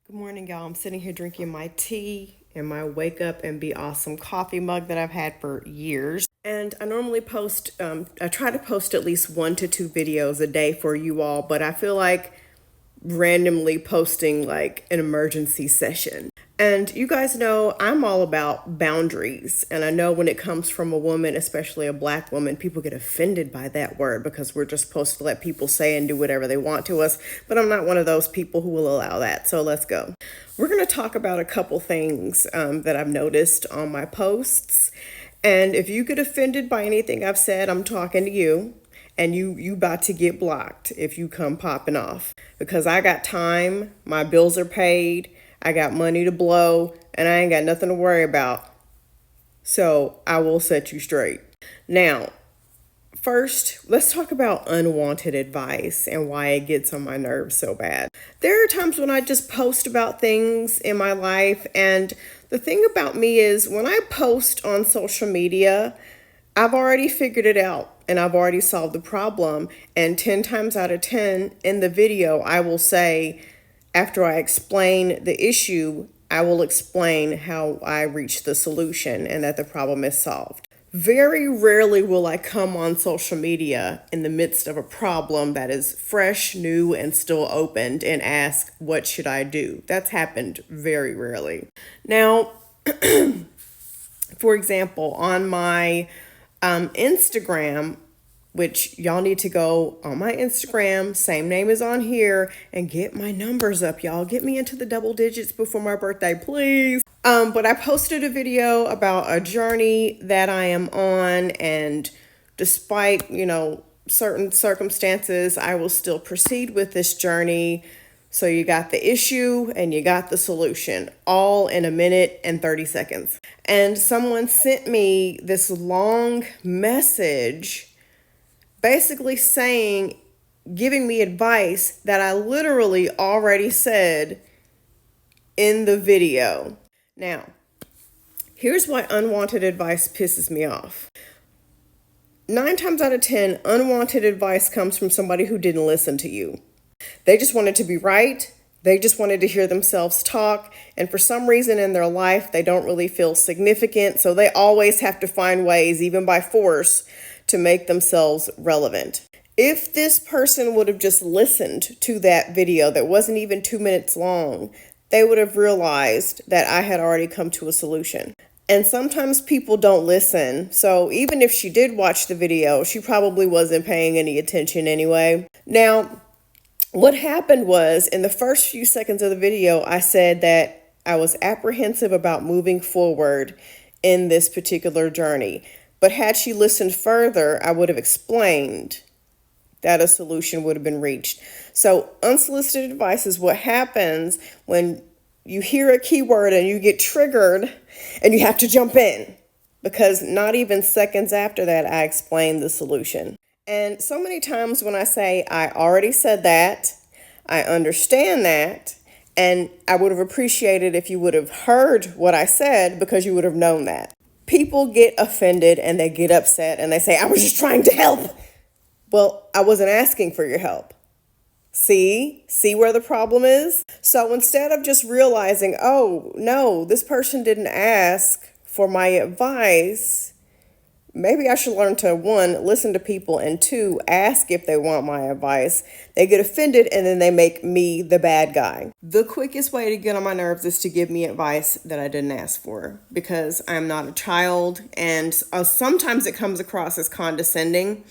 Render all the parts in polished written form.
Good morning, y'all. I'm sitting here drinking my tea in my Wake Up and Be Awesome coffee mug that I've had for years. And I normally I try to post at least 1 to 2 videos a day for you all, but I feel like randomly posting like an emergency session. And you guys know I'm all about boundaries. And I know when it comes from a woman, especially a black woman, people get offended by that word because we're just supposed to let people say and do whatever they want to us. But I'm not one of those people who will allow that. So let's go. We're going to talk about a couple things that I've noticed on my posts. And if you get offended by anything I've said, I'm talking to you. And you about to get blocked if you come popping off, because I got time, my bills are paid, I got money to blow, and I ain't got nothing to worry about. So I will set you straight. Now, first, let's talk about unwanted advice and why it gets on my nerves so bad. There are times when I just post about things in my life, and the thing about me is when I post on social media, I've already figured it out and I've already solved the problem. And 10 times out of 10 in the video, I will say, after I explain the issue, I will explain how I reached the solution and that the problem is solved. Very rarely will I come on social media in the midst of a problem that is fresh, new, and still opened and ask, what should I do? That's happened very rarely. Now, for example, on my Instagram, which y'all need to go on my Instagram, same name is on here, and get my numbers up, y'all. Get me into the double digits before my birthday, please. But I posted a video about a journey that I am on, and despite, certain circumstances, I will still proceed with this journey. So you got the issue and you got the solution, all in 1 minute and 30 seconds. And someone sent me this long message basically giving me advice that I literally already said in the video. Now, here's why unwanted advice pisses me off. 9 times out of 10, unwanted advice comes from somebody who didn't listen to you. They just wanted to be right. They just wanted to hear themselves talk. And for some reason in their life, they don't really feel significant. So they always have to find ways, even by force, to make themselves relevant. If this person would have just listened to that video that wasn't even 2 minutes long, they would have realized that I had already come to a solution. And sometimes people don't listen. So even if she did watch the video, she probably wasn't paying any attention anyway. Now, what happened was, in the first few seconds of the video, I said that I was apprehensive about moving forward in this particular journey. But had she listened further, I would have explained that a solution would have been reached. So unsolicited advice is what happens when you hear a keyword and you get triggered and you have to jump in, because not even seconds after that, I explained the solution. And so many times when I say, I already said that, I understand that, and I would have appreciated if you would have heard what I said, because you would have known that. People get offended and they get upset and they say, I was just trying to help. Well, I wasn't asking for your help. See where the problem is? So instead of just realizing, oh, no, this person didn't ask for my advice, maybe I should learn to, 1, listen to people, and 2, ask if they want my advice. They get offended and then they make me the bad guy. The quickest way to get on my nerves is to give me advice that I didn't ask for, because I'm not a child, and sometimes it comes across as condescending,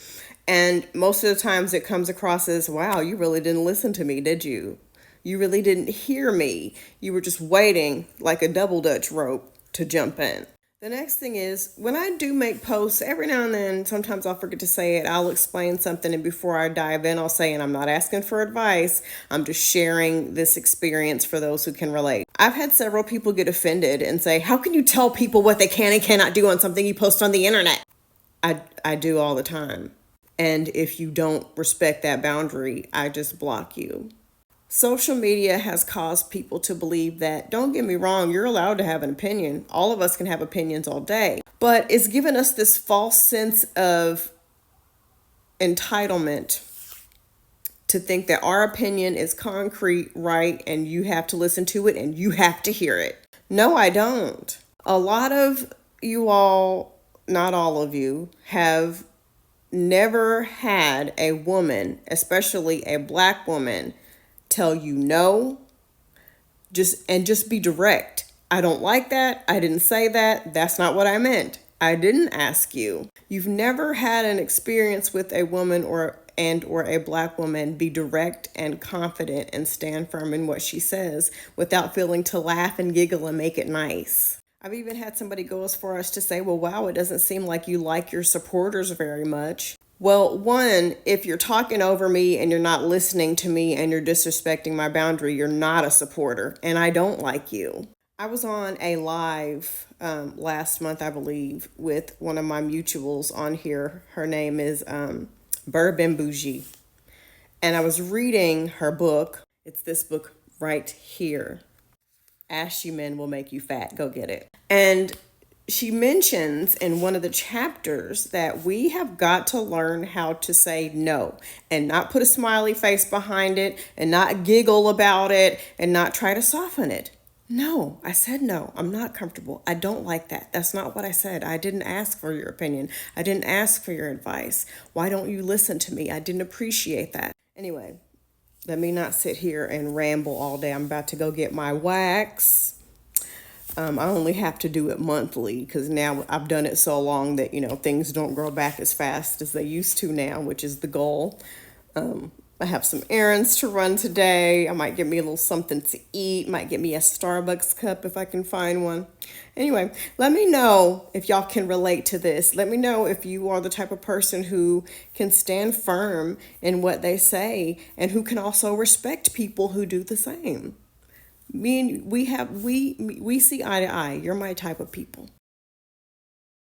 and most of the times it comes across as, wow, you really didn't listen to me, did you? You really didn't hear me. You were just waiting like a double Dutch rope to jump in. The next thing is, when I do make posts, every now and then, sometimes I'll forget to say it, I'll explain something, and before I dive in, I'll say, and I'm not asking for advice, I'm just sharing this experience for those who can relate. I've had several people get offended and say, how can you tell people what they can and cannot do on something you post on the internet? I do all the time. And if you don't respect that boundary, I just block you. Social media has caused people to believe that, don't get me wrong, you're allowed to have an opinion. All of us can have opinions all day. But it's given us this false sense of entitlement to think that our opinion is concrete, right, and you have to listen to it and you have to hear it. No, I don't. A lot of you all, not all of you, have never had a woman, especially a black woman, tell you no, just be direct. I don't like that. I didn't say that. That's not what I meant. I didn't ask you. You've never had an experience with a woman or a black woman be direct and confident and stand firm in what she says without feeling to laugh and giggle and make it nice. I've even had somebody go as far as to say, well, wow, it doesn't seem like you like your supporters very much. Well, one, if you're talking over me and you're not listening to me and you're disrespecting my boundary, you're not a supporter, and I don't like you. I was on a live last month, I believe, with one of my mutuals on here. Her name is Bourbon Bougie. And I was reading her book. It's this book right here. Ashy Men Will Make You Fat. Go get it. And she mentions in one of the chapters that we have got to learn how to say no and not put a smiley face behind it and not giggle about it and not try to soften it. No, I said no. I'm not comfortable. I don't like that. That's not what I said. I didn't ask for your opinion. I didn't ask for your advice. Why don't you listen to me? I didn't appreciate that. Anyway, let me not sit here and ramble all day. I'm about to go get my wax. I only have to do it monthly because now I've done it so long that, things don't grow back as fast as they used to now, which is the goal. I have some errands to run today. I might get me a little something to eat. Might get me a Starbucks cup if I can find one. Anyway, let me know if y'all can relate to this. Let me know if you are the type of person who can stand firm in what they say and who can also respect people who do the same. We see eye to eye. You're my type of people.